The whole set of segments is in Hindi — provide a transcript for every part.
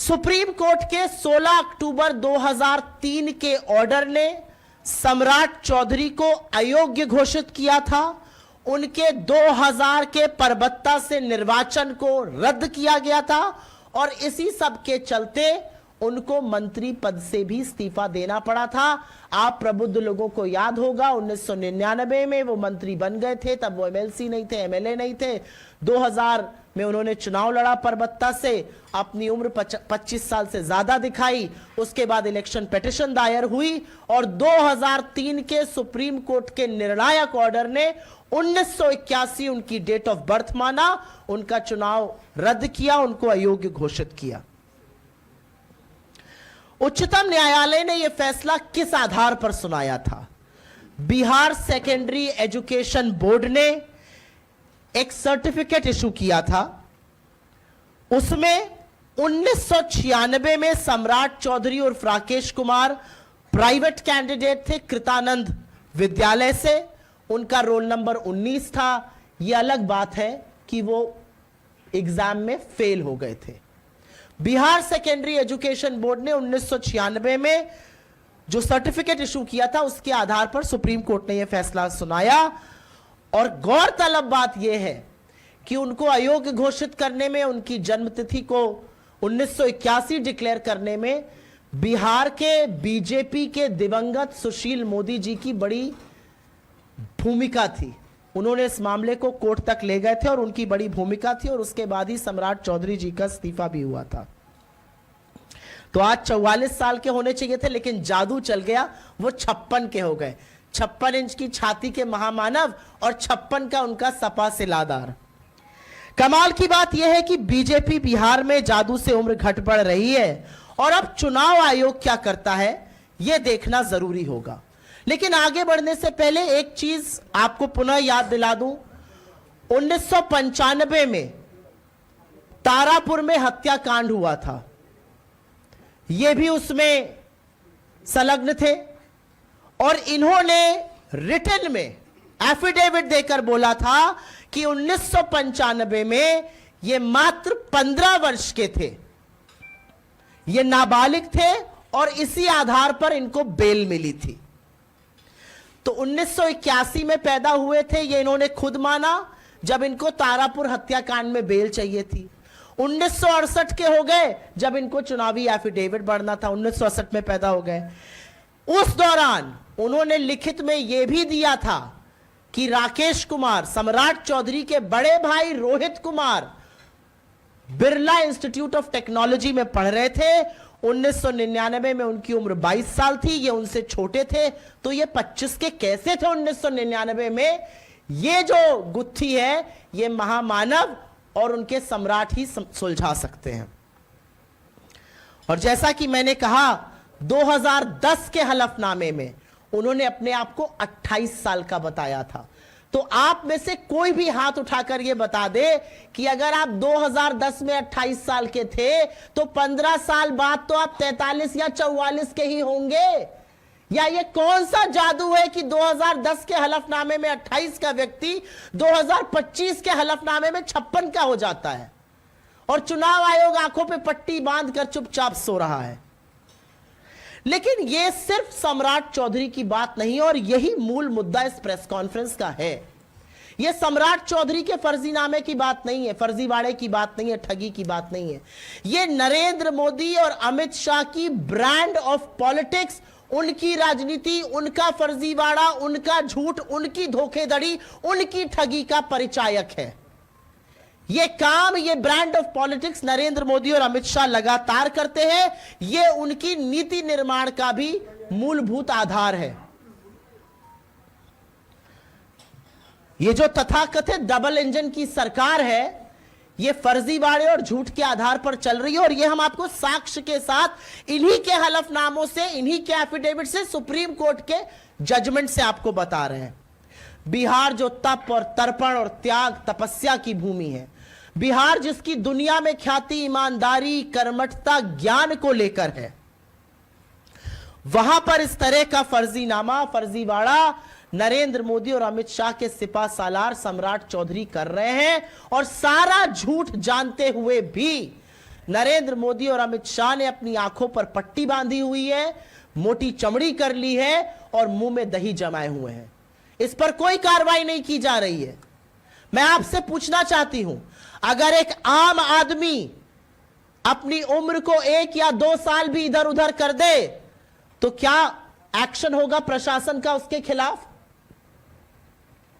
सुप्रीम कोर्ट के 16 अक्टूबर 2003 के ऑर्डर ने सम्राट चौधरी को अयोग्य घोषित किया था। उनके 2000 के परबत्ता से निर्वाचन को रद्द किया गया था और इसी सब के चलते उनको मंत्री पद से भी इस्तीफा देना पड़ा था। आप प्रबुद्ध लोगों को याद होगा 1999 में वो मंत्री बन गए थे, तब वो एमएलसी नहीं थे, एमएलए नहीं थे। 2000 में उन्होंने चुनाव लड़ा परबत्ता से, अपनी उम्र 25 साल से ज्यादा दिखाई। उसके बाद इलेक्शन पिटीशन दायर हुई और 2003 के सुप्रीम कोर्ट के निर्णायक ऑर्डर ने 1981 उनकी डेट ऑफ बर्थ माना, उनका चुनाव रद्द किया, उनको अयोग्य घोषित किया। उच्चतम न्यायालय ने यह फैसला किस आधार पर सुनाया था? बिहार सेकेंडरी एजुकेशन बोर्ड ने एक सर्टिफिकेट इशू किया था। उसमें 1996 में सम्राट चौधरी और राकेश कुमार प्राइवेट कैंडिडेट थे कृतानंद विद्यालय से। उनका रोल नंबर 19 था। यह अलग बात है कि वो एग्जाम में फेल हो गए थे। बिहार सेकेंडरी एजुकेशन बोर्ड ने 1996 में जो सर्टिफिकेट इशू किया था उसके आधार पर सुप्रीम कोर्ट ने यह फैसला सुनाया। और गौरतलब बात यह है कि उनको अयोग्य घोषित करने में, उनकी जन्मतिथि को 1981 डिक्लेयर करने में बिहार के बीजेपी के दिवंगत सुशील मोदी जी की बड़ी भूमिका थी। उन्होंने इस मामले को कोर्ट तक ले गए थे और उनकी बड़ी भूमिका थी और उसके बाद ही सम्राट चौधरी जी का इस्तीफा भी हुआ था। तो आज 44 साल के होने चाहिए थे, लेकिन जादू चल गया, वो 56 के हो गए। 56 इंच की छाती के महामानव और 56 का उनका सपा सिलादार। कमाल की बात यह है कि बीजेपी बिहार में जादू से उम्र घट बढ़ रही है और अब चुनाव आयोग क्या करता है यह देखना जरूरी होगा। लेकिन आगे बढ़ने से पहले एक चीज आपको पुनः याद दिला दूं। 1995 में तारापुर में हत्याकांड हुआ था, ये भी उसमें संलग्न थे और इन्होंने रिटन में एफिडेविट देकर बोला था कि 1995 में ये मात्र 15 वर्ष के थे, ये नाबालिग थे और इसी आधार पर इनको बेल मिली थी। तो 1981 में पैदा हुए थे, ये इन्होंने खुद माना जब इनको तारापुर हत्याकांड में बेल चाहिए थी। 1968 के हो गए जब इनको चुनावी एफिडेविट भरना था, 1968 में पैदा हो गए। उस दौरान उन्होंने लिखित में यह भी दिया था कि राकेश कुमार सम्राट चौधरी के बड़े भाई Rohit Kumar Birla institute of technology में पढ़ रहे थे। 1999 में उनकी उम्र 22 साल थी, ये उनसे छोटे थे, तो ये 25 के कैसे थे 1999 में? ये जो गुत्थी है ये महामानव और उनके सम्राट ही सुलझा सकते हैं। और जैसा कि मैंने कहा 2010 के हलफनामे में उन्होंने अपने आप को 28 साल का बताया था। तो आप में से कोई भी हाथ उठाकर यह बता दे कि अगर आप 2010 में 28 साल के थे तो 15 साल बाद तो आप 43 या 44 के ही होंगे। या ये कौन सा जादू है कि 2010 के हलफनामे में 28 का व्यक्ति 2025 के हलफनामे में 56 का हो जाता है और चुनाव आयोग आंखों पे पट्टी बांधकर चुपचाप सो रहा है। लेकिन यह सिर्फ सम्राट चौधरी की बात नहीं और यही मूल मुद्दा इस प्रेस कॉन्फ्रेंस का है। यह सम्राट चौधरी के फर्जीनामे की बात नहीं है, फर्जीवाड़े की बात नहीं है, ठगी की बात नहीं है। यह नरेंद्र मोदी और अमित शाह की ब्रांड ऑफ पॉलिटिक्स, उनकी राजनीति, उनका फर्जीवाड़ा, उनका झूठ, उनकी धोखेधड़ी, उनकी ठगी का परिचायक है। यह काम, यह brand of politics Narendra Modi और अमित शाह लगातार करते हैं। यह उनकी नीति निर्माण का भी मूलभूत आधार है। यह जो तथाकथित डबल इंजन की सरकार है यह फर्जीवाड़े और झूठ के आधार पर चल रही है और यह हम आपको साक्ष्य के साथ इन्हीं के हलफनामों से, इन्हीं के एफिडेविट से, सुप्रीम कोर्ट के जजमेंट से आपको बता रहे हैं। बिहार जो तप और तर्पण और त्याग तपस्या की भूमि है, बिहार जिसकी दुनिया में ख्याति ईमानदारी, कर्मठता, ज्ञान को लेकर है, वहां पर इस तरह का फर्जीनामा, फर्जीवाड़ा नरेंद्र मोदी और अमित शाह के सिपा सालार सम्राट चौधरी कर रहे हैं। और सारा झूठ जानते हुए भी नरेंद्र मोदी और अमित शाह ने अपनी आंखों पर पट्टी बांधी हुई है, मोटी चमड़ी कर ली है और मुंह में दही जमाए हुए हैं। इस पर कोई कार्रवाई नहीं की जा रही है। मैं आपसे पूछना चाहती हूं, अगर एक आम आदमी अपनी उम्र को 1 या 2 साल भी इधर उधर कर दे तो क्या एक्शन होगा प्रशासन का उसके खिलाफ?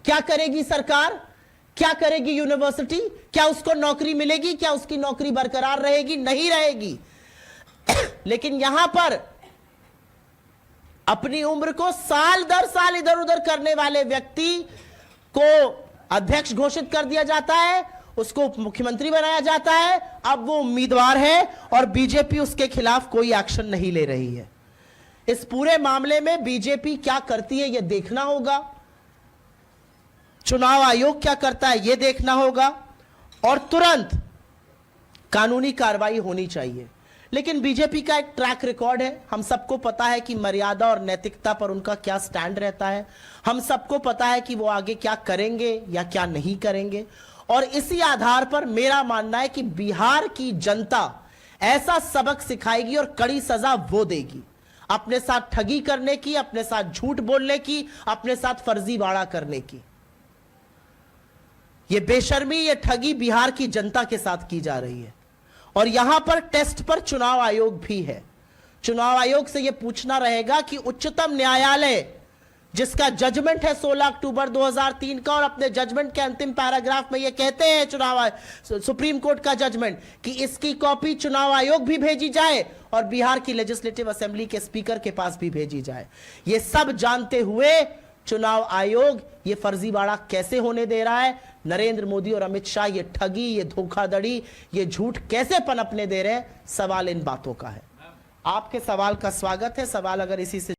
क्या करेगी सरकार? क्या करेगी यूनिवर्सिटी? क्या उसको नौकरी मिलेगी? क्या उसकी नौकरी बरकरार रहेगी? नहीं रहेगी। लेकिन यहां पर अपनी उम्र को साल दर साल इधर उधर करने वाले व्यक्ति को अध्यक्ष घोषित कर दिया जाता है, उसको मुख्यमंत्री बनाया जाता है। अब वो उम्मीदवार है और बीजेपी उसके खिलाफ कोई एक्शन नहीं ले रही है। इस पूरे मामले में बीजेपी क्या करती है यह देखना होगा, चुनाव आयोग क्या करता है यह देखना होगा और तुरंत कानूनी कार्रवाई होनी चाहिए। लेकिन बीजेपी का एक ट्रैक रिकॉर्ड है, हम सबको पता है कि मर्यादा और नैतिकता पर उनका क्या स्टैंड रहता है। हम सबको पता है कि वो आगे क्या करेंगे या क्या नहीं करेंगे। और इसी आधार पर मेरा मानना है कि बिहार की जनता ऐसा सबक सिखाएगी और कड़ी सजा वो देगी, अपने साथ ठगी करने की, अपने साथ झूठ बोलने की, अपने साथ फर्जीवाड़ा करने की। ये बेशर्मी, ये ठगी बिहार की जनता के साथ की जा रही है। और यहां पर टेस्ट पर चुनाव आयोग भी है। चुनाव आयोग से यह पूछना रहेगा कि उच्चतम न्यायालय जिसका जजमेंट है 16 अक्टूबर 2003 का, और अपने जजमेंट के अंतिम पैराग्राफ में यह कहते हैं सुप्रीम कोर्ट का जजमेंट कि इसकी कॉपी चुनाव आयोग भी भेजी जाए और बिहार की लेजिस्लेटिव असेंबली के स्पीकर के पास भी भेजी जाए। यह सब जानते हुए चुनाव आयोग ये फर्जीवाड़ा कैसे होने दे रहा है? नरेंद्र मोदी और अमित शाह ये ठगी, ये धोखाधड़ी, ये झूठ कैसे पनपने दे रहे हैं? सवाल इन बातों का है। आपके सवाल का स्वागत है। सवाल अगर इसी से